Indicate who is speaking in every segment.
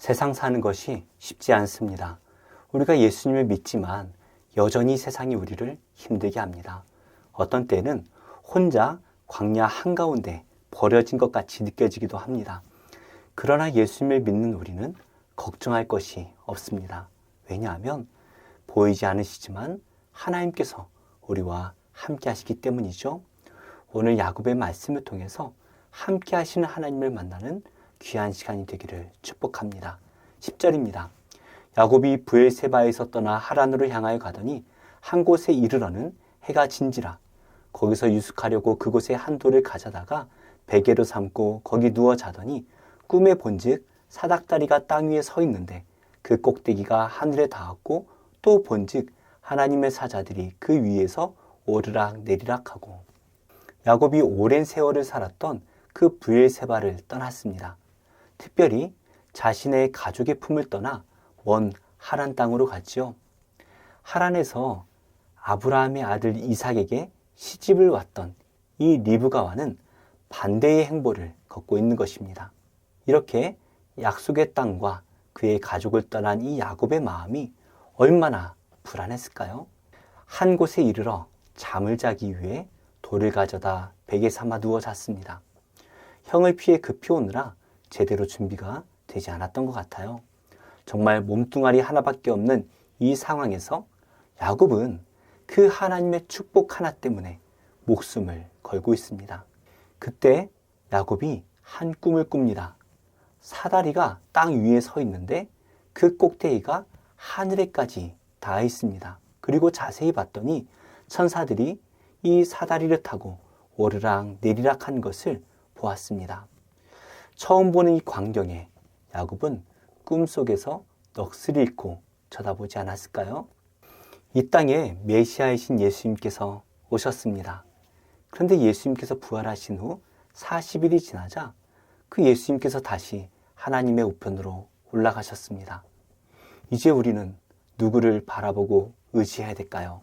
Speaker 1: 세상 사는 것이 쉽지 않습니다. 우리가 예수님을 믿지만 여전히 세상이 우리를 힘들게 합니다. 어떤 때는 혼자 광야 한가운데 버려진 것 같이 느껴지기도 합니다. 그러나 예수님을 믿는 우리는 걱정할 것이 없습니다. 왜냐하면 보이지 않으시지만 하나님께서 우리와 함께 하시기 때문이죠. 오늘 야곱의 말씀을 통해서 함께 하시는 하나님을 만나는 귀한 시간이 되기를 축복합니다. 10절입니다. 야곱이 브엘세바에서 떠나 하란으로 향하여 가더니 한 곳에 이르러는 해가 진지라. 거기서 유숙하려고 그곳에 한 돌을 가져다가 베개로 삼고 거기 누워 자더니 꿈에 본즉 사닥다리가 땅 위에 서 있는데 그 꼭대기가 하늘에 닿았고 또 본즉 하나님의 사자들이 그 위에서 오르락 내리락 하고. 야곱이 오랜 세월을 살았던 그 브엘세바를 떠났습니다. 특별히 자신의 가족의 품을 떠나 먼 하란 땅으로 갔지요. 하란에서 아브라함의 아들 이삭에게 시집을 왔던 이 리브가와는 반대의 행보를 걷고 있는 것입니다. 이렇게 약속의 땅과 그의 가족을 떠난 이 야곱의 마음이 얼마나 불안했을까요? 한 곳에 이르러 잠을 자기 위해 돌을 가져다 베개 삼아 누워 잤습니다. 형을 피해 급히 오느라 제대로 준비가 되지 않았던 것 같아요. 정말 몸뚱아리 하나밖에 없는 이 상황에서 야곱은 그 하나님의 축복 하나 때문에 목숨을 걸고 있습니다. 그때 야곱이 한 꿈을 꿉니다. 사다리가 땅 위에 서 있는데 그 꼭대기가 하늘에까지 닿아 있습니다. 그리고 자세히 봤더니 천사들이 이 사다리를 타고 오르락 내리락 한 것을 보았습니다. 처음 보는 이 광경에 야곱은 꿈속에서 넋을 잃고 쳐다보지 않았을까요? 이 땅에 메시아이신 예수님께서 오셨습니다. 그런데 예수님께서 부활하신 후 40일이 지나자 그 예수님께서 다시 하나님의 우편으로 올라가셨습니다. 이제 우리는 누구를 바라보고 의지해야 될까요?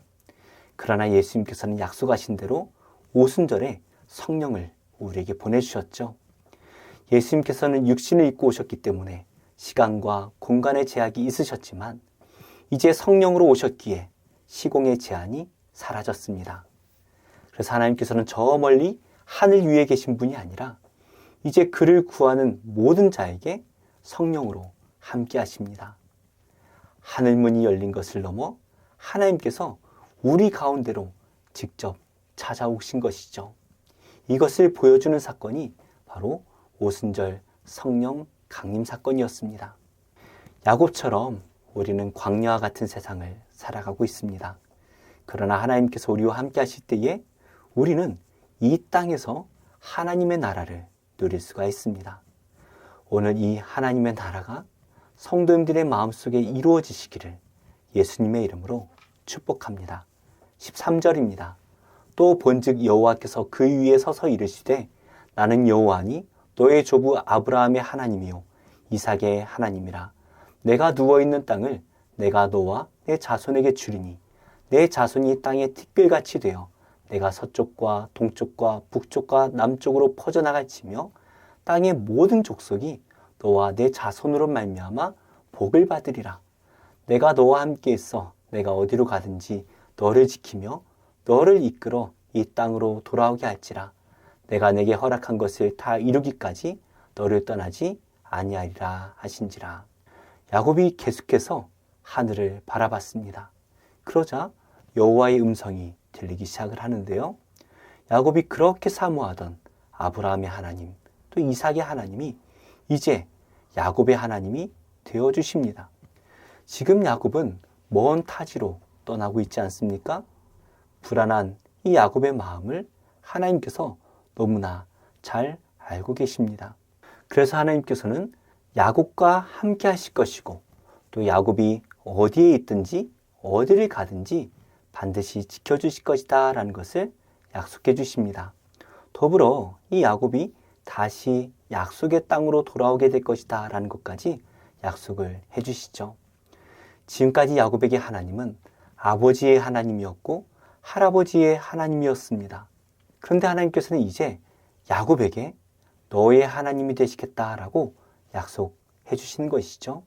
Speaker 1: 그러나 예수님께서는 약속하신 대로 오순절에 성령을 우리에게 보내주셨죠. 예수님께서는 육신을 입고 오셨기 때문에 시간과 공간의 제약이 있으셨지만 이제 성령으로 오셨기에 시공의 제한이 사라졌습니다. 그래서 하나님께서는 저 멀리 하늘 위에 계신 분이 아니라 이제 그를 구하는 모든 자에게 성령으로 함께 하십니다. 하늘문이 열린 것을 넘어 하나님께서 우리 가운데로 직접 찾아오신 것이죠. 이것을 보여주는 사건이 바로 오순절 성령 강림 사건이었습니다. 야곱처럼 우리는 광야와 같은 세상을 살아가고 있습니다. 그러나 하나님께서 우리와 함께 하실 때에 우리는 이 땅에서 하나님의 나라를 누릴 수가 있습니다. 오늘 이 하나님의 나라가 성도님들의 마음속에 이루어지시기를 예수님의 이름으로 축복합니다. 13절입니다. 또 본즉 여호와께서 그 위에 서서 이르시되 나는 여호와니 너의 조부 아브라함의 하나님이요 이삭의 하나님이라. 내가 누워있는 땅을 내가 너와 내 자손에게 주리니 내 자손이 땅의 티끌같이 되어 내가 서쪽과 동쪽과 북쪽과 남쪽으로 퍼져나갈지며 땅의 모든 족속이 너와 내 자손으로 말미암아 복을 받으리라. 내가 너와 함께 있어 내가 어디로 가든지 너를 지키며 너를 이끌어 이 땅으로 돌아오게 할지라. 내가 내게 허락한 것을 다 이루기까지 너를 떠나지 아니하리라 하신지라. 야곱이 계속해서 하늘을 바라봤습니다. 그러자 여호와의 음성이 들리기 시작을 하는데요. 야곱이 그렇게 사모하던 아브라함의 하나님, 또 이삭의 하나님이 이제 야곱의 하나님이 되어주십니다. 지금 야곱은 먼 타지로 떠나고 있지 않습니까? 불안한 이 야곱의 마음을 하나님께서 너무나 잘 알고 계십니다. 그래서 하나님께서는 야곱과 함께 하실 것이고 또 야곱이 어디에 있든지 어디를 가든지 반드시 지켜주실 것이다 라는 것을 약속해 주십니다. 더불어 이 야곱이 다시 약속의 땅으로 돌아오게 될 것이다 라는 것까지 약속을 해 주시죠. 지금까지 야곱에게 하나님은 아버지의 하나님이었고 할아버지의 하나님이었습니다. 그런데 하나님께서는 이제 야곱에게 너의 하나님이 되시겠다라고 약속해 해주시는 것이죠.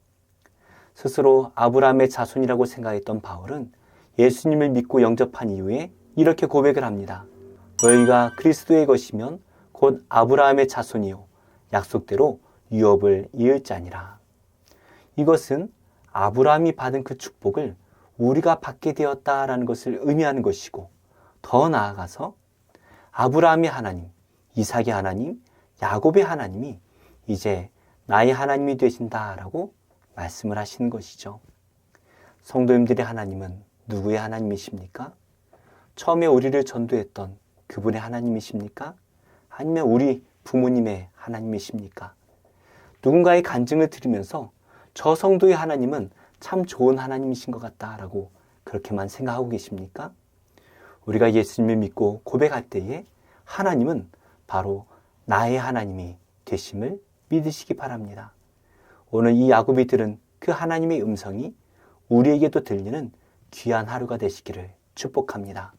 Speaker 1: 스스로 아브라함의 자손이라고 생각했던 바울은 예수님을 믿고 영접한 이후에 이렇게 고백을 합니다. 너희가 그리스도의 것이면 곧 아브라함의 자손이요 약속대로 유업을 이을 자니라. 이것은 아브라함이 받은 그 축복을 우리가 받게 되었다라는 것을 의미하는 것이고, 더 나아가서 아브라함의 하나님, 이삭의 하나님, 야곱의 하나님이 이제 나의 하나님이 되신다라고 말씀을 하시는 것이죠. 성도님들의 하나님은 누구의 하나님이십니까? 처음에 우리를 전도했던 그분의 하나님이십니까? 아니면 우리 부모님의 하나님이십니까? 누군가의 간증을 들으면서 저 성도의 하나님은 참 좋은 하나님이신 것 같다라고 그렇게만 생각하고 계십니까? 우리가 예수님을 믿고 고백할 때에 하나님은 바로 나의 하나님이 되심을 믿으시기 바랍니다. 오늘 이 야곱이 들은 그 하나님의 음성이 우리에게도 들리는 귀한 하루가 되시기를 축복합니다.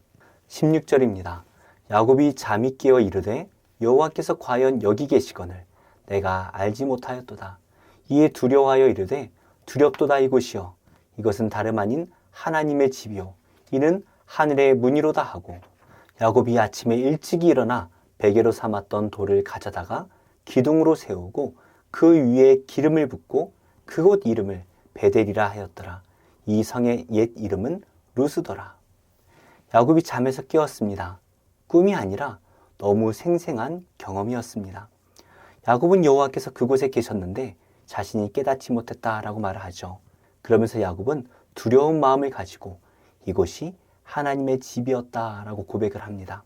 Speaker 1: 16절입니다. 야곱이 잠이 깨어 이르되 여호와께서 과연 여기 계시거늘 내가 알지 못하였도다. 이에 두려워하여 이르되 두렵도다 이곳이여 이것은 다름 아닌 하나님의 집이요 이는 하늘의 문이로다 하고 야곱이 아침에 일찍이 일어나 베개로 삼았던 돌을 가져다가 기둥으로 세우고 그 위에 기름을 붓고 그곳 이름을 베델이라 하였더라. 이 성의 옛 이름은 루스더라. 야곱이 잠에서 깨었습니다. 꿈이 아니라 너무 생생한 경험이었습니다. 야곱은 여호와께서 그곳에 계셨는데 자신이 깨닫지 못했다라고 말을 하죠. 그러면서 야곱은 두려운 마음을 가지고 이곳이 하나님의 집이었다라고 고백을 합니다.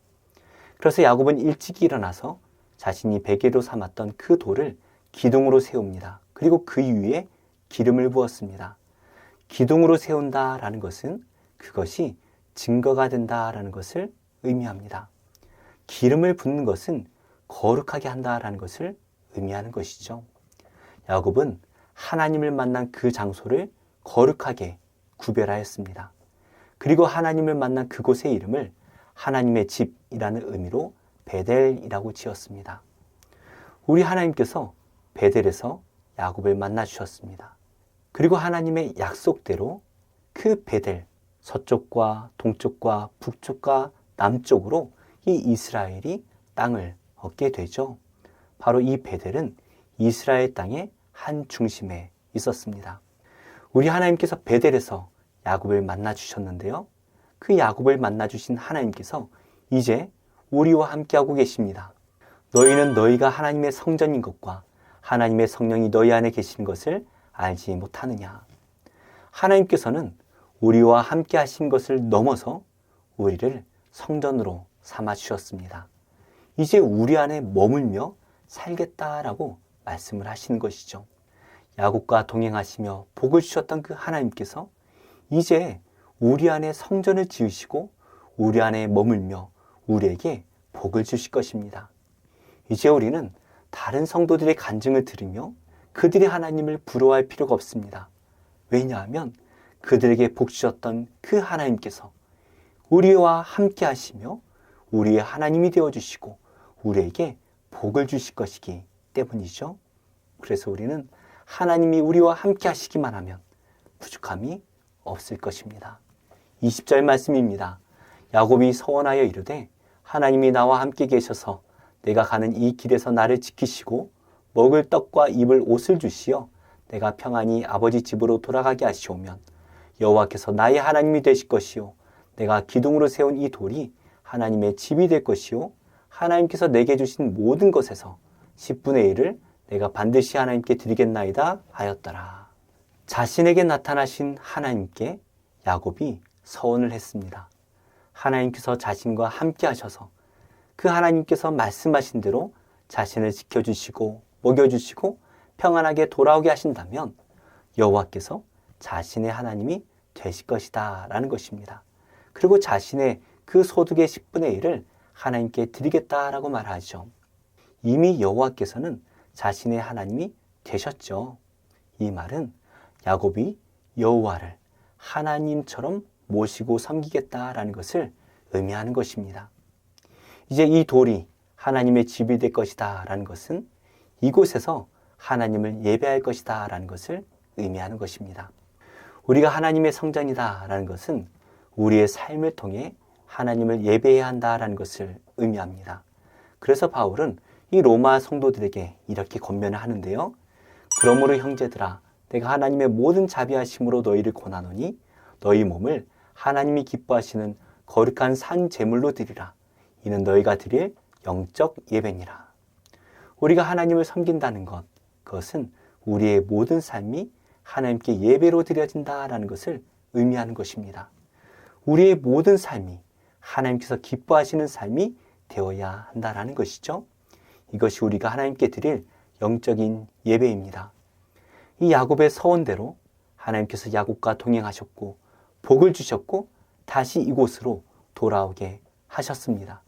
Speaker 1: 그래서 야곱은 일찍 일어나서 자신이 베개로 삼았던 그 돌을 기둥으로 세웁니다. 그리고 그 위에 기름을 부었습니다. 기둥으로 세운다라는 것은 그것이 증거가 된다라는 것을 의미합니다. 기름을 붓는 것은 거룩하게 한다라는 것을 의미하는 것이죠. 야곱은 하나님을 만난 그 장소를 거룩하게 구별하였습니다. 그리고 하나님을 만난 그곳의 이름을 하나님의 집이라는 의미로 베델이라고 지었습니다. 우리 하나님께서 베델에서 야곱을 만나 주셨습니다. 그리고 하나님의 약속대로 그 베델, 서쪽과 동쪽과 북쪽과 남쪽으로 이 이스라엘이 땅을 얻게 되죠. 바로 이 베델은 이스라엘 땅의 한 중심에 있었습니다. 우리 하나님께서 베델에서 야곱을 만나 주셨는데요. 그 야곱을 만나 주신 하나님께서 이제 우리와 함께하고 계십니다. 너희는 너희가 하나님의 성전인 것과 하나님의 성령이 너희 안에 계신 것을 알지 못하느냐. 하나님께서는 우리와 함께 하신 것을 넘어서 우리를 성전으로 삼아 주셨습니다. 이제 우리 안에 머물며 살겠다라고 말씀을 하시는 것이죠. 야곱과 동행하시며 복을 주셨던 그 하나님께서 이제 우리 안에 성전을 지으시고 우리 안에 머물며 우리에게 복을 주실 것입니다. 이제 우리는 다른 성도들의 간증을 들으며 그들의 하나님을 부러워할 필요가 없습니다. 왜냐하면 그들에게 복 주셨던 그 하나님께서 우리와 함께 하시며 우리의 하나님이 되어주시고 우리에게 복을 주실 것이기 때문이죠. 그래서 우리는 하나님이 우리와 함께 하시기만 하면 부족함이 없을 것입니다. 20절 말씀입니다. 야곱이 서원하여 이르되 하나님이 나와 함께 계셔서 내가 가는 이 길에서 나를 지키시고 먹을 떡과 입을 옷을 주시어 내가 평안히 아버지 집으로 돌아가게 하시오면 여호와께서 나의 하나님이 되실 것이요 내가 기둥으로 세운 이 돌이 하나님의 집이 될 것이요 하나님께서 내게 주신 모든 것에서 10분의 1을 내가 반드시 하나님께 드리겠나이다 하였더라. 자신에게 나타나신 하나님께 야곱이 서원을 했습니다. 하나님께서 자신과 함께 하셔서 그 하나님께서 말씀하신 대로 자신을 지켜주시고 먹여주시고 평안하게 돌아오게 하신다면 여호와께서 자신의 하나님이 되실 것이다 라는 것입니다. 그리고 자신의 그 소득의 10분의 1을 하나님께 드리겠다라고 말하죠. 이미 여호와께서는 자신의 하나님이 되셨죠. 이 말은 야곱이 여호와를 하나님처럼 모시고 섬기겠다라는 것을 의미하는 것입니다. 이제 이 돌이 하나님의 집이 될 것이다 라는 것은 이곳에서 하나님을 예배할 것이다 라는 것을 의미하는 것입니다. 우리가 하나님의 성전이다 라는 것은 우리의 삶을 통해 하나님을 예배해야 한다 라는 것을 의미합니다. 그래서 바울은 이 로마 성도들에게 이렇게 권면을 하는데요. 그러므로 형제들아, 내가 하나님의 모든 자비하심으로 너희를 권하노니 너희 몸을 하나님이 기뻐하시는 거룩한 산 제물로 드리라. 이는 너희가 드릴 영적 예배니라. 우리가 하나님을 섬긴다는 것, 그것은 우리의 모든 삶이 하나님께 예배로 드려진다라는 것을 의미하는 것입니다. 우리의 모든 삶이 하나님께서 기뻐하시는 삶이 되어야 한다라는 것이죠. 이것이 우리가 하나님께 드릴 영적인 예배입니다. 이 야곱의 서원대로 하나님께서 야곱과 동행하셨고 복을 주셨고 다시 이곳으로 돌아오게 하셨습니다.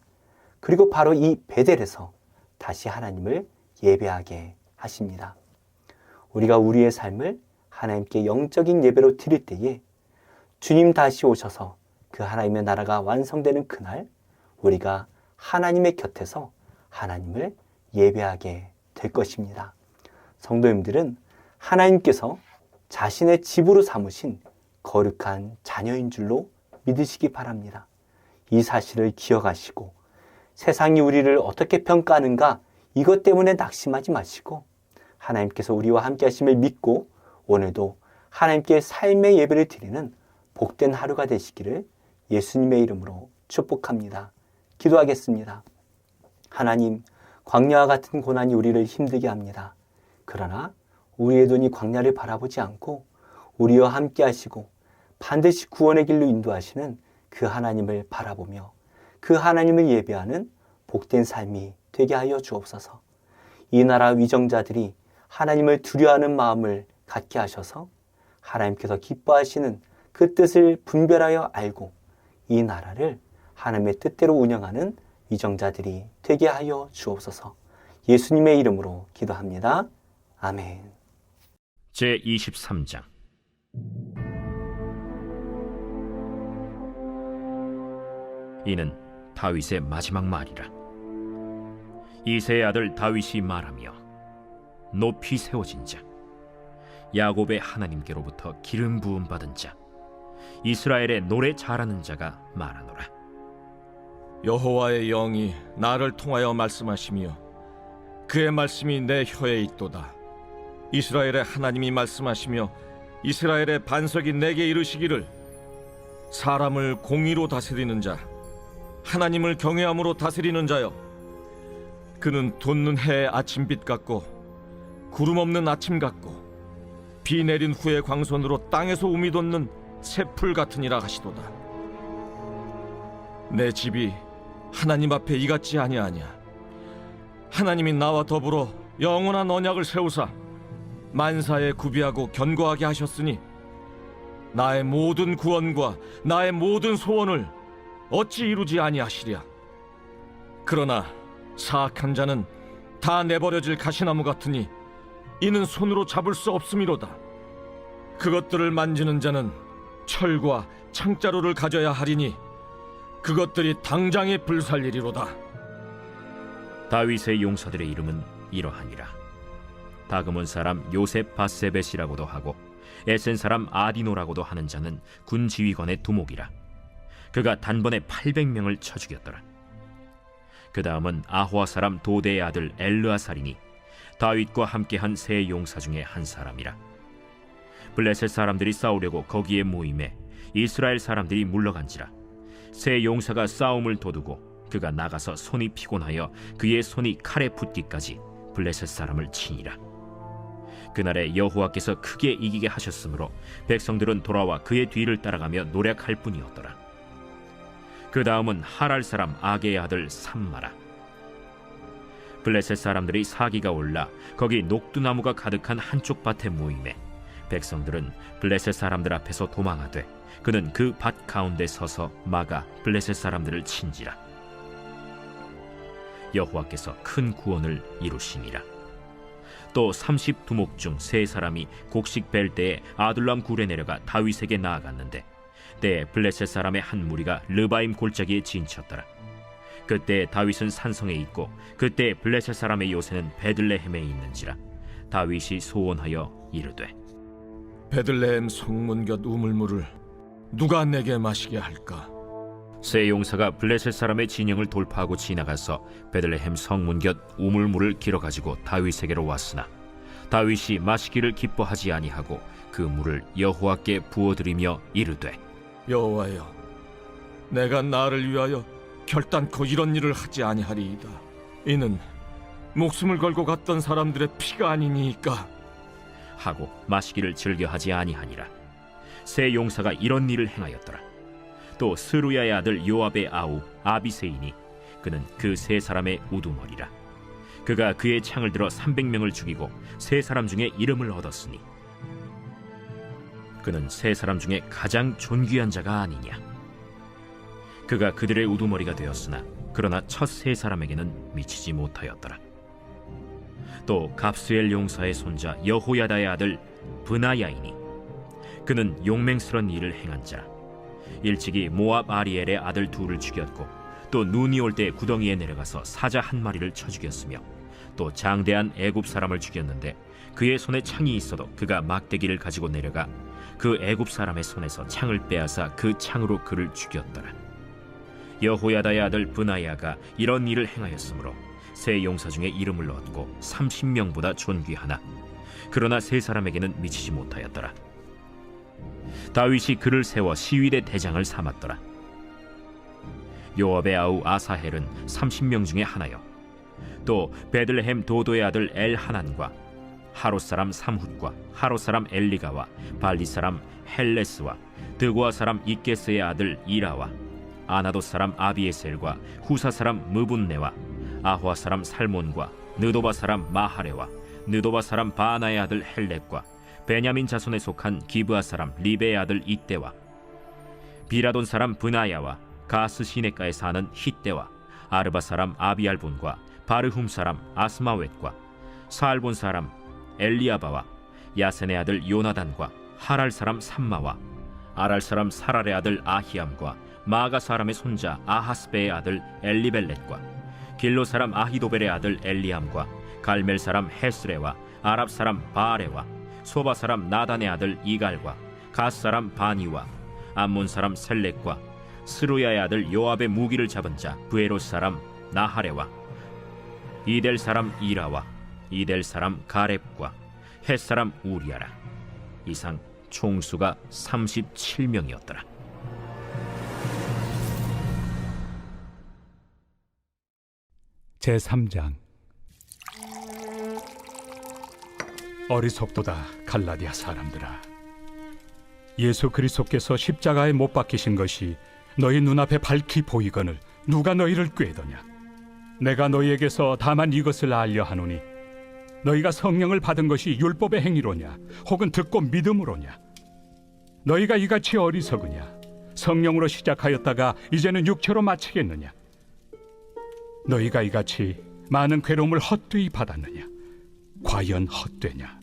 Speaker 1: 그리고 바로 이 베델에서 다시 하나님을 예배하게 하십니다. 우리가 우리의 삶을 하나님께 영적인 예배로 드릴 때에 주님 다시 오셔서 그 하나님의 나라가 완성되는 그날 우리가 하나님의 곁에서 하나님을 예배하게 될 것입니다. 성도님들은 하나님께서 자신의 집으로 삼으신 거룩한 자녀인 줄로 믿으시기 바랍니다. 이 사실을 기억하시고 세상이 우리를 어떻게 평가하는가 이것 때문에 낙심하지 마시고 하나님께서 우리와 함께 하심을 믿고 오늘도 하나님께 삶의 예배를 드리는 복된 하루가 되시기를 예수님의 이름으로 축복합니다. 기도하겠습니다. 하나님, 광야와 같은 고난이 우리를 힘들게 합니다. 그러나 우리의 눈이 광야를 바라보지 않고 우리와 함께 하시고 반드시 구원의 길로 인도하시는 그 하나님을 바라보며 그 하나님을 예배하는 복된 삶이 되게 하여 주옵소서. 이 나라 위정자들이 하나님을 두려워하는 마음을 갖게 하셔서 하나님께서 기뻐하시는 그 뜻을 분별하여 알고 이 나라를 하나님의 뜻대로 운영하는 위정자들이 되게 하여 주옵소서. 예수님의 이름으로 기도합니다. 아멘.
Speaker 2: 제23장 이는 다윗의 마지막 말이라. 이새의 아들 다윗이 말하며 높이 세워진 자, 야곱의 하나님께로부터 기름 부음 받은 자, 이스라엘의 노래 잘하는 자가 말하노라.
Speaker 3: 여호와의 영이 나를 통하여 말씀하시며 그의 말씀이 내 혀에 있도다. 이스라엘의 하나님이 말씀하시며 이스라엘의 반석이 내게 이르시기를 사람을 공의로 다스리는 자, 하나님을 경외함으로 다스리는 자여, 그는 돋는 해의 아침빛 같고 구름 없는 아침 같고 비 내린 후의 광선으로 땅에서 우미 돋는 새풀 같으니라 하시도다. 내 집이 하나님 앞에 이같지 아니하냐. 하나님이 나와 더불어 영원한 언약을 세우사 만사에 구비하고 견고하게 하셨으니 나의 모든 구원과 나의 모든 소원을 어찌 이루지 아니하시랴. 그러나 사악한 자는 다 내버려질 가시나무 같으니 이는 손으로 잡을 수 없음이로다. 그것들을 만지는 자는 철과 창자루를 가져야 하리니 그것들이 당장에 불살리리로다.
Speaker 2: 다윗의 용사들의 이름은 이러하니라. 다그몬 사람 요셉 바세벳이라고도 하고 에센 사람 아디노라고도 하는 자는 군 지휘관의 두목이라. 그가 단번에 800명을 쳐 죽였더라. 그 다음은 아호아 사람 도대의 아들 엘르아살이니 다윗과 함께한 세 용사 중에 한 사람이라. 블레셋 사람들이 싸우려고 거기에 모임에 이스라엘 사람들이 물러간지라. 세 용사가 싸움을 도두고 그가 나가서 손이 피곤하여 그의 손이 칼에 붙기까지 블레셋 사람을 치니라. 그날에 여호와께서 크게 이기게 하셨으므로 백성들은 돌아와 그의 뒤를 따라가며 노력할 뿐이었더라. 그 다음은 하랄 사람 아게의 아들 삼마라. 블레셋 사람들이 사기가 올라 거기 녹두나무가 가득한 한쪽 밭에 모임에 백성들은 블레셋 사람들 앞에서 도망하되 그는 그 밭 가운데 서서 막아 블레셋 사람들을 친지라. 여호와께서 큰 구원을 이루시니라. 또 30두목 중 3사람이 곡식 벨 때에 아둘람 굴에 내려가 다윗에게 나아갔는데 때에 블레셋 사람의 한 무리가 르바임 골짜기에 진쳤더라. 그때 다윗은 산성에 있고 그때 블레셋 사람의 요새는 베들레헴에 있는지라. 다윗이 소원하여 이르되
Speaker 3: 베들레헴 성문 곁 우물물을 누가 내게 마시게 할까?
Speaker 2: 세 용사가 블레셋 사람의 진영을 돌파하고 지나가서 베들레헴 성문 곁 우물물을 길어 가지고 다윗에게로 왔으나 다윗이 마시기를 기뻐하지 아니하고 그 물을 여호와께 부어드리며 이르되
Speaker 3: 여호와여, 내가 나를 위하여 결단코 이런 일을 하지 아니하리이다. 이는 목숨을 걸고 갔던 사람들의 피가 아니니까.
Speaker 2: 하고 마시기를 즐겨하지 아니하니라. 세 용사가 이런 일을 행하였더라. 또 스루야의 아들 요압의 아우 아비세이니 그는 그 세 사람의 우두머리라. 그가 그의 창을 들어 300명을 죽이고 세 사람 중에 이름을 얻었으니 그는 세 사람 중에 가장 존귀한 자가 아니냐. 그가 그들의 우두머리가 되었으나 그러나 첫 세 사람에게는 미치지 못하였더라. 또 갑스엘 용사의 손자 여호야다의 아들 브나야이니 그는 용맹스런 일을 행한 자라. 일찍이 모압 아리엘의 아들 둘을 죽였고 또 눈이 올 때 구덩이에 내려가서 사자 한 마리를 쳐 죽였으며 또 장대한 애굽 사람을 죽였는데 그의 손에 창이 있어도 그가 막대기를 가지고 내려가 그 애굽 사람의 손에서 창을 빼앗아 그 창으로 그를 죽였더라. 여호야다의 아들 브나야가 이런 일을 행하였으므로 세 용사 중에 이름을 얻고 30명보다 존귀하나 그러나 세 사람에게는 미치지 못하였더라. 다윗이 그를 세워 시위대 대장을 삼았더라. 요압의 아우 아사헬은 30명 중에 하나요. 또 베들레헴 도도의 아들 엘하난과 하롯 사람 삼훗과 하롯 사람 엘리가와 발리 사람 헬레스와 드고아 사람 이게스의 아들 이라와 아나도 사람 아비에셀과 후사 사람 무분네와 아호아 사람 살몬과 느도바 사람 마하레와 느도바 사람 바나의 아들 헬렉과 베냐민 자손에 속한 기브아 사람 리베의 아들 이때와 비라돈 사람 브나야와 가스 시네가에 사는 히때와 아르바 사람 아비알본과 바르훔 사람 아스마웻과 사알본 사람 엘리아바와 야센의 아들 요나단과 하랄 사람 삼마와 아랄 사람 사랄의 아들 아히암과 마가 사람의 손자 아하스베의 아들 엘리벨렛과 길로 사람 아히도벨의 아들 엘리암과 갈멜 사람 헤스레와 아랍 사람 바아레와 소바 사람 나단의 아들 이갈과 가스 사람 바니와 암몬 사람 셀렉과 스루야의 아들 요압의 무기를 잡은 자 브에롯 사람 나하레와 이델 사람 이라와 이델 사람 가렙과 헷 사람 우리아라. 이상 총수가 37명이었더라.
Speaker 4: 제3장. 어리석도다 갈라디아 사람들아, 예수 그리스도께서 십자가에 못 박히신 것이 너희 눈앞에 밝히 보이거늘 누가 너희를 꾀더냐. 내가 너희에게서 다만 이것을 알려 하노니 너희가 성령을 받은 것이 율법의 행위로냐 혹은 듣고 믿음으로냐. 너희가 이같이 어리석으냐. 성령으로 시작하였다가 이제는 육체로 마치겠느냐. 너희가 이같이 많은 괴로움을 헛되이 받았느냐. 과연 헛되냐.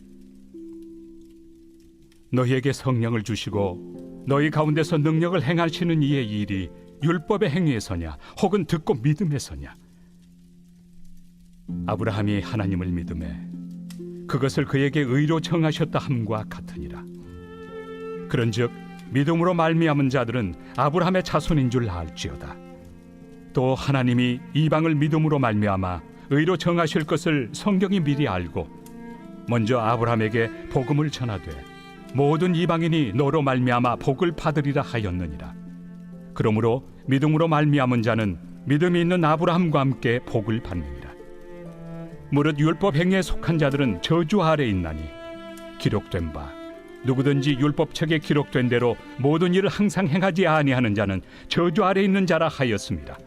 Speaker 4: 너희에게 성령을 주시고 너희 가운데서 능력을 행하시는 이의 일이 율법의 행위에서냐 혹은 듣고 믿음에서냐. 아브라함이 하나님을 믿음에 그것을 그에게 의로 정하셨다 함과 같으니라. 그런즉 믿음으로 말미암은 자들은 아브라함의 자손인 줄 알지어다. 또 하나님이 이방을 믿음으로 말미암아 의로 정하실 것을 성경이 미리 알고 먼저 아브라함에게 복음을 전하되 모든 이방인이 너로 말미암아 복을 받으리라 하였느니라. 그러므로 믿음으로 말미암은 자는 믿음이 있는 아브라함과 함께 복을 받느니라. 무릇 율법 행위에 속한 자들은 저주 아래 있나니 기록된 바 누구든지 율법책에 기록된 대로 모든 일을 항상 행하지 아니하는 자는 저주 아래 있는 자라 하였습니다.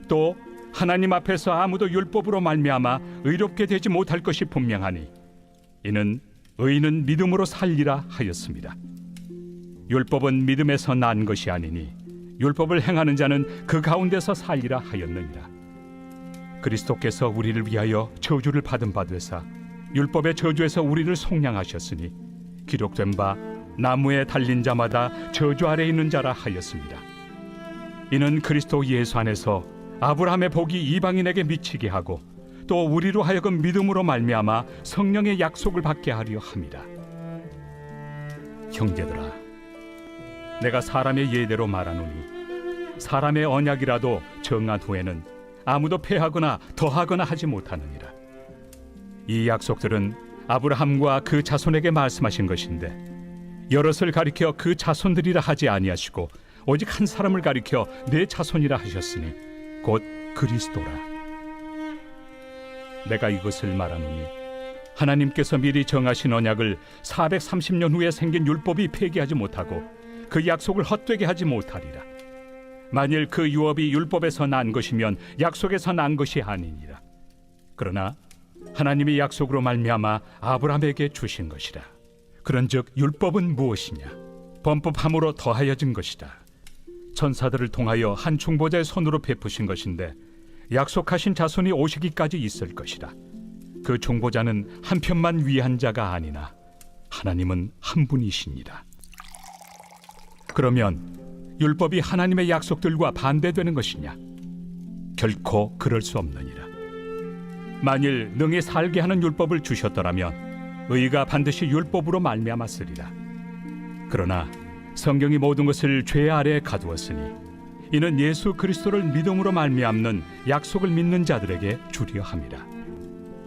Speaker 4: 또 하나님 앞에서 아무도 율법으로 말미암아 의롭게 되지 못할 것이 분명하니 이는 의인은 믿음으로 살리라 하였습니다. 율법은 믿음에서 난 것이 아니니 율법을 행하는 자는 그 가운데서 살리라 하였느니라. 그리스도께서 우리를 위하여 저주를 받은 바 되사 율법의 저주에서 우리를 속량하셨으니 기록된 바 나무에 달린 자마다 저주 아래 있는 자라 하였습니다. 이는 그리스도 예수 안에서 아브라함의 복이 이방인에게 미치게 하고 또 우리로 하여금 믿음으로 말미암아 성령의 약속을 받게 하려 함이라. 형제들아, 내가 사람의 예대로 말하노니 사람의 언약이라도 정한 후에는 아무도 패하거나 더하거나 하지 못하느니라. 이 약속들은 아브라함과 그 자손에게 말씀하신 것인데 여럿을 가리켜 그 자손들이라 하지 아니하시고 오직 한 사람을 가리켜 내 자손이라 하셨으니 곧 그리스도라. 내가 이것을 말하노니 하나님께서 미리 정하신 언약을 430년 후에 생긴 율법이 폐기하지 못하고 그 약속을 헛되게 하지 못하리라. 만일 그 유업이 율법에서 난 것이면 약속에서 난 것이 아니니라. 그러나 하나님이 약속으로 말미암아 아브라함에게 주신 것이라. 그런즉 율법은 무엇이냐? 범법함으로 더하여진 것이다. 천사들을 통하여 한 중보자의 손으로 베푸신 것인데 약속하신 자손이 오시기까지 있을 것이라. 그 중보자는 한 편만 위한 자가 아니나 하나님은 한 분이시니라. 그러면 율법이 하나님의 약속들과 반대되는 것이냐? 결코 그럴 수 없느니라. 만일 능히 살게 하는 율법을 주셨더라면 의가 반드시 율법으로 말미암았으리라. 그러나 성경이 모든 것을 죄 아래에 가두었으니 이는 예수 그리스도를 믿음으로 말미암는 약속을 믿는 자들에게 주려 함이라.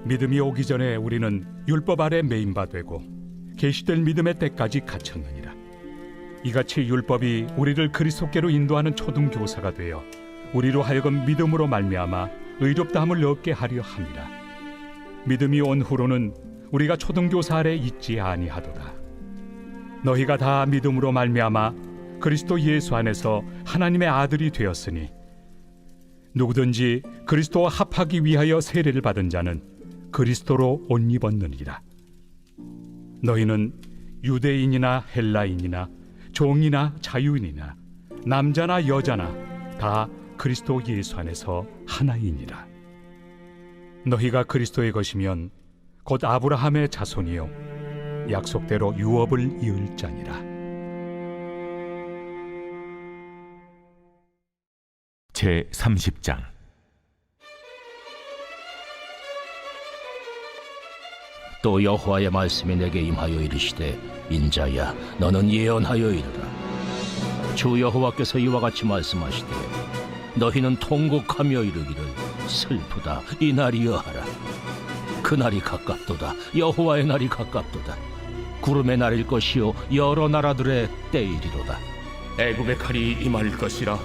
Speaker 4: 믿음이 오기 전에 우리는 율법 아래 매인 바 되고 계시될 믿음의 때까지 갇혔느니라. 이같이 율법이 우리를 그리스도께로 인도하는 초등교사가 되어 우리로 하여금 믿음으로 말미암아 의롭다함을 얻게 하려 함이라. 믿음이 온 후로는 우리가 초등교사 아래 있지 아니하도다. 너희가 다 믿음으로 말미암아 그리스도 예수 안에서 하나님의 아들이 되었으니 누구든지 그리스도와 합하기 위하여 세례를 받은 자는 그리스도로 옷 입었느니라. 너희는 유대인이나 헬라인이나 종이나 자유인이나 남자나 여자나 다 그리스도 예수 안에서 하나이니라. 너희가 그리스도의 것이면 곧 아브라함의 자손이요 약속대로 유업을 이을 자니라.
Speaker 2: 제 30장.
Speaker 5: 또 여호와의 말씀이 내게 임하여 이르시되 인자야 너는 예언하여 이르라. 주 여호와께서 이와 같이 말씀하시되 너희는 통곡하며 이르기를 슬프다 이 날이여 하라. 그날이 가깝도다. 여호와의 날이 가깝도다. 구름의 날일 것이요 여러 나라들의 때이리로다.
Speaker 6: 애굽의 칼이 임할 것이라.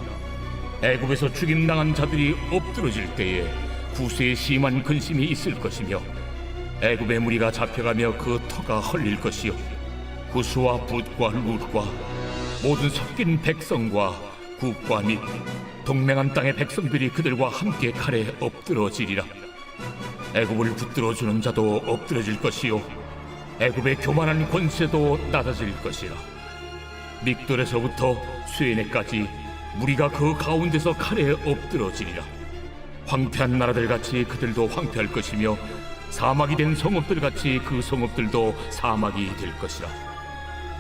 Speaker 6: 애굽에서 죽임당한 자들이 엎드러질 때에 구세의 심한 근심이 있을 것이며 애굽의 무리가 잡혀가며 그 터가 헐릴 것이요 구스와 붓과 룻과 모든 섞인 백성과 국과 및 동맹한 땅의 백성들이 그들과 함께 칼에 엎드러지리라. 애굽을 붙들어주는 자도 엎드러질 것이요 애굽의 교만한 권세도 낮아질 것이라. 믹돌에서부터 수에네까지 무리가 그 가운데서 칼에 엎드러지리라. 황폐한 나라들같이 그들도 황폐할 것이며 사막이 된 성읍들같이 그 성읍들도 사막이 될 것이라.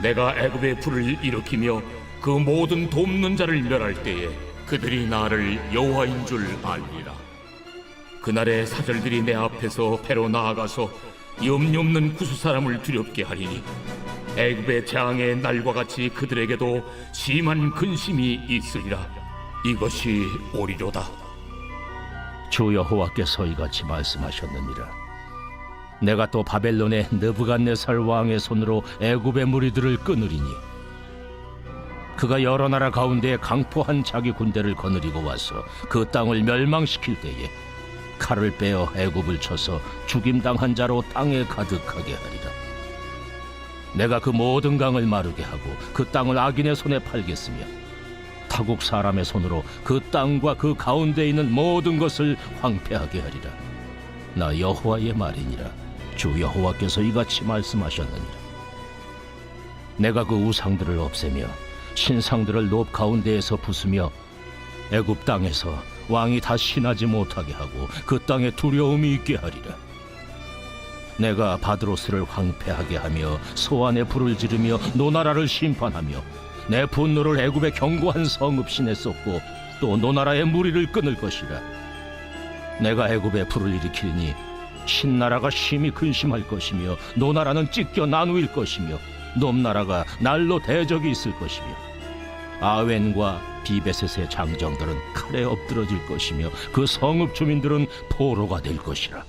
Speaker 6: 내가 애굽의 불을 일으키며 그 모든 돕는 자를 멸할 때에 그들이 나를 여호와인 줄 알리라. 그날에 사절들이 내 앞에서 배로 나아가서 염려 없는 구스 사람을 두렵게 하리니 애굽의 재앙의 날과 같이 그들에게도 심한 근심이 있으리라. 이것이 오리로다.
Speaker 5: 주 여호와께서 이같이 말씀하셨느니라. 내가 또 바벨론의 느부갓네살 왕의 손으로 애굽의 무리들을 끊으리니 그가 여러 나라 가운데 강포한 자기 군대를 거느리고 와서 그 땅을 멸망시킬 때에 칼을 빼어 애굽을 쳐서 죽임당한 자로 땅에 가득하게 하리라. 내가 그 모든 강을 마르게 하고 그 땅을 악인의 손에 팔겠으며 타국 사람의 손으로 그 땅과 그 가운데 있는 모든 것을 황폐하게 하리라. 나 여호와의 말이니라. 주 여호와께서 이같이 말씀하셨느니라. 내가 그 우상들을 없애며 신상들을 높 가운데에서 부수며 애굽 땅에서 왕이 다시 나지 못하게 하고 그 땅에 두려움이 있게 하리라. 내가 바드로스를 황폐하게 하며 소안에 불을 지르며 노나라를 심판하며 내 분노를 애굽의 견고한 성읍 시내 쏟고 또 노나라의 무리를 끊을 것이라. 내가 애굽에 불을 일으키니 신나라가 심히 근심할 것이며 노나라는 찢겨 나누일 것이며 놈나라가 날로 대적이 있을 것이며 아웬과 비베셋의 장정들은 칼에 엎드러질 것이며 그 성읍 주민들은 포로가 될 것이라.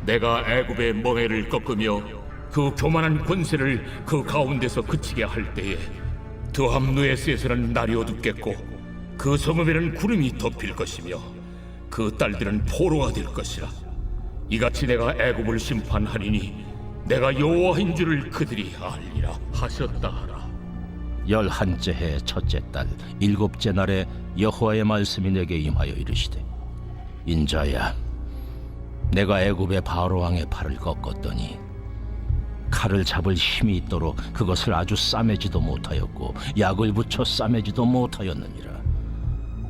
Speaker 6: 내가 애굽의 멍에를 꺾으며 그 교만한 권세를 그 가운데서 그치게 할 때에 드함누에스에서는 날이 어둡겠고 그 성읍에는 구름이 덮일 것이며 그 딸들은 포로가 될 것이라. 이같이 내가 애굽을 심판하리니 내가 여호와인 줄을 그들이 알리라 하셨다 하라.
Speaker 5: 11째 해 첫째 달 7째 날에 여호와의 말씀이 내게 임하여 이르시되 인자야, 내가 애굽의 바로 왕의 팔을 꺾었더니 칼을 잡을 힘이 있도록 그것을 아주 싸매지도 못하였고 약을 붙여 싸매지도 못하였느니라.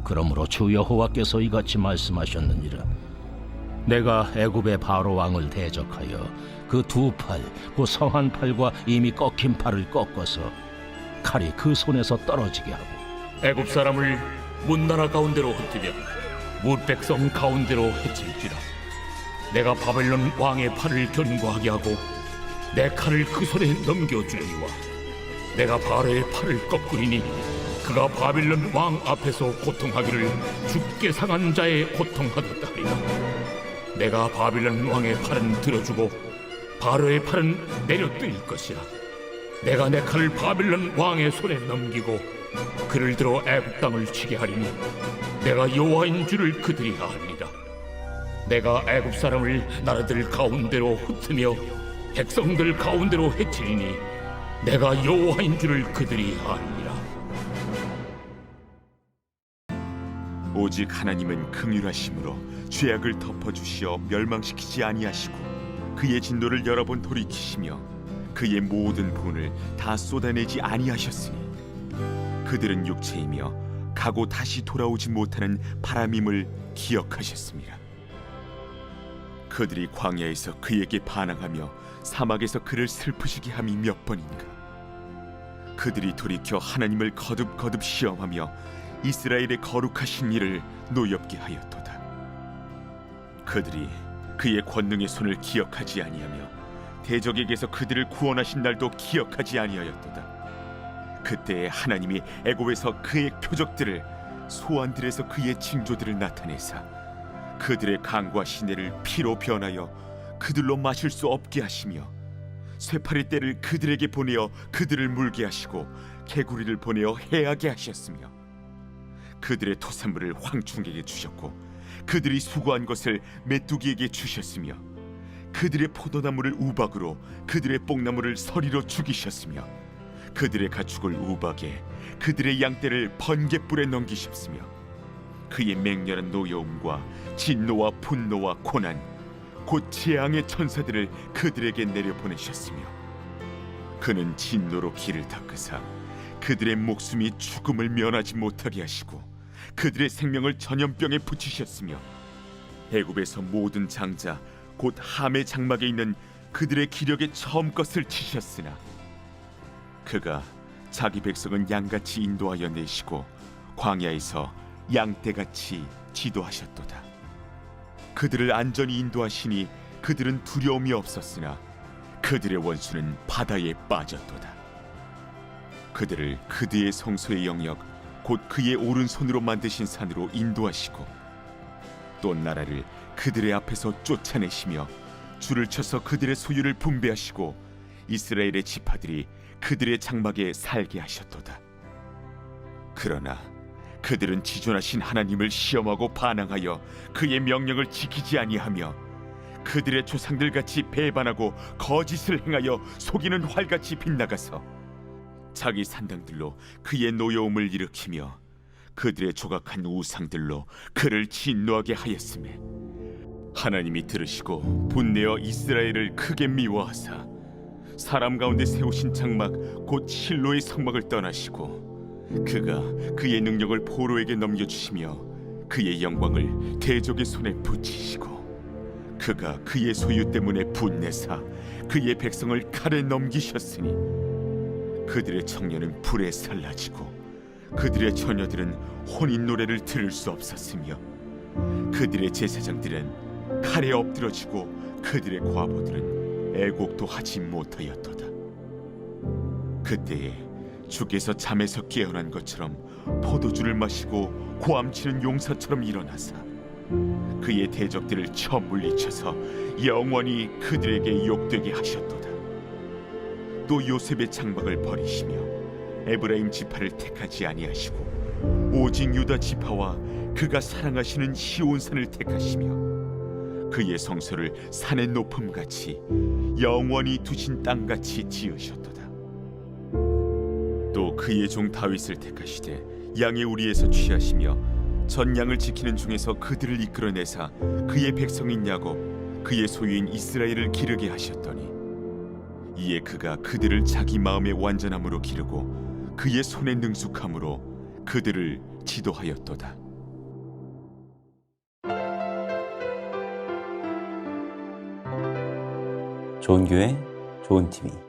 Speaker 5: 그러므로 주 여호와께서 이같이 말씀하셨느니라. 내가 애굽의 바로 왕을 대적하여 그 두 팔, 그 성한 팔과 이미 꺾인 팔을 꺾어서 칼이 그 손에서 떨어지게 하고
Speaker 6: 애굽 사람을 문나라 가운데로 흩으며 뭇 백성 가운데로 해칠지라. 내가 바벨론 왕의 팔을 견고하게 하고 내 칼을 그 손에 넘겨주리와 내가 바로의 팔을 꺾으리니 그가 바벨론 왕 앞에서 고통하기를 죽게 상한 자의 고통하듯 하리라. 내가 바벨론 왕의 팔은 들어주고 바로의 팔은 내려뜨릴 것이라. 내가 내 칼을 바벨론 왕의 손에 넘기고 그를 들어 애굽 땅을 치게 하리니 내가 여호와인 줄을 그들이 알리라. 내가 애굽 사람을 나라들 가운데로 흩으며 백성들 가운데로 해치리니 내가 여호와인 줄을 그들이 알리라.
Speaker 7: 오직 하나님은 긍휼하심으로 죄악을 덮어주시어 멸망시키지 아니하시고 그의 진노를 여러 번 돌이키시며 그의 모든 분을 다 쏟아내지 아니하셨으니 그들은 육체이며 가고 다시 돌아오지 못하는 바람임을 기억하셨습니다. 그들이 광야에서 그에게 반항하며 사막에서 그를 슬프시게 함이 몇 번인가. 그들이 돌이켜 하나님을 거듭거듭 시험하며 이스라엘의 거룩하신 일을 노엽게 하였도다. 그들이 그의 권능의 손을 기억하지 아니하며 대적에게서 그들을 구원하신 날도 기억하지 아니하였도다. 그때에 하나님이 애굽에서 그의 표적들을 소환들에서 그의 징조들을 나타내사 그들의 강과 시내를 피로 변하여 그들로 마실 수 없게 하시며 쇠파리 떼를 그들에게 보내어 그들을 물게 하시고 개구리를 보내어 해하게 하셨으며 그들의 토산물을 황충에게 주셨고 그들이 수고한 것을 메뚜기에게 주셨으며 그들의 포도나무를 우박으로 그들의 뽕나무를 서리로 죽이셨으며 그들의 가축을 우박에 그들의 양떼를 번갯불에 넘기셨으며 그의 맹렬한 노여움과 진노와 분노와 고난 곧 재앙의 천사들을 그들에게 내려보내셨으며 그는 진노로 길을 닦으사 그들의 목숨이 죽음을 면하지 못하게 하시고 그들의 생명을 전염병에 붙이셨으며 애굽에서 모든 장자 곧 함의 장막에 있는 그들의 기력의 처음 것을 치셨으나 그가 자기 백성은 양같이 인도하여 내시고 광야에서 양떼같이 지도하셨도다. 그들을 안전히 인도하시니 그들은 두려움이 없었으나 그들의 원수는 바다에 빠졌도다. 그들을 그들의 성소의 영역 곧 그의 오른손으로 만드신 산으로 인도하시고 또 나라를 그들의 앞에서 쫓아내시며 줄을 쳐서 그들의 소유를 분배하시고 이스라엘의 지파들이 그들의 장막에 살게 하셨도다. 그러나 그들은 지존하신 하나님을 시험하고 반항하여 그의 명령을 지키지 아니하며 그들의 조상들같이 배반하고 거짓을 행하여 속이는 활같이 빗나가서 자기 산당들로 그의 노여움을 일으키며 그들의 조각한 우상들로 그를 진노하게 하였으매 하나님이 들으시고 분내어 이스라엘을 크게 미워하사 사람 가운데 세우신 장막 곧 실로의 성막을 떠나시고 그가 그의 능력을 포로에게 넘겨주시며 그의 영광을 대적의 손에 붙이시고 그가 그의 소유 때문에 분내사 그의 백성을 칼에 넘기셨으니 그들의 청년은 불에 살라지고 그들의 처녀들은 혼인 노래를 들을 수 없었으며 그들의 제사장들은 칼에 엎드러지고 그들의 과부들은 애곡도 하지 못하였도다. 그때에 주께서 잠에서 깨어난 것처럼 포도주를 마시고 고함치는 용사처럼 일어나사 그의 대적들을 쳐 물리쳐서 영원히 그들에게 욕되게 하셨도다. 또 요셉의 장막을 버리시며 에브라임 지파를 택하지 아니하시고 오직 유다 지파와 그가 사랑하시는 시온산을 택하시며 그의 성소를 산의 높음같이 영원히 두신 땅같이 지으셨도다. 또 그의 종 다윗을 택하시되 양의 우리에서 취하시며 전 양을 지키는 중에서 그들을 이끌어내사 그의 백성인 야곱 그의 소유인 이스라엘을 기르게 하셨더니 이에 그가 그들을 자기 마음의 완전함으로 기르고 그의 손의 능숙함으로 그들을 지도하였도다.
Speaker 1: 좋은 교회, 좋은 TV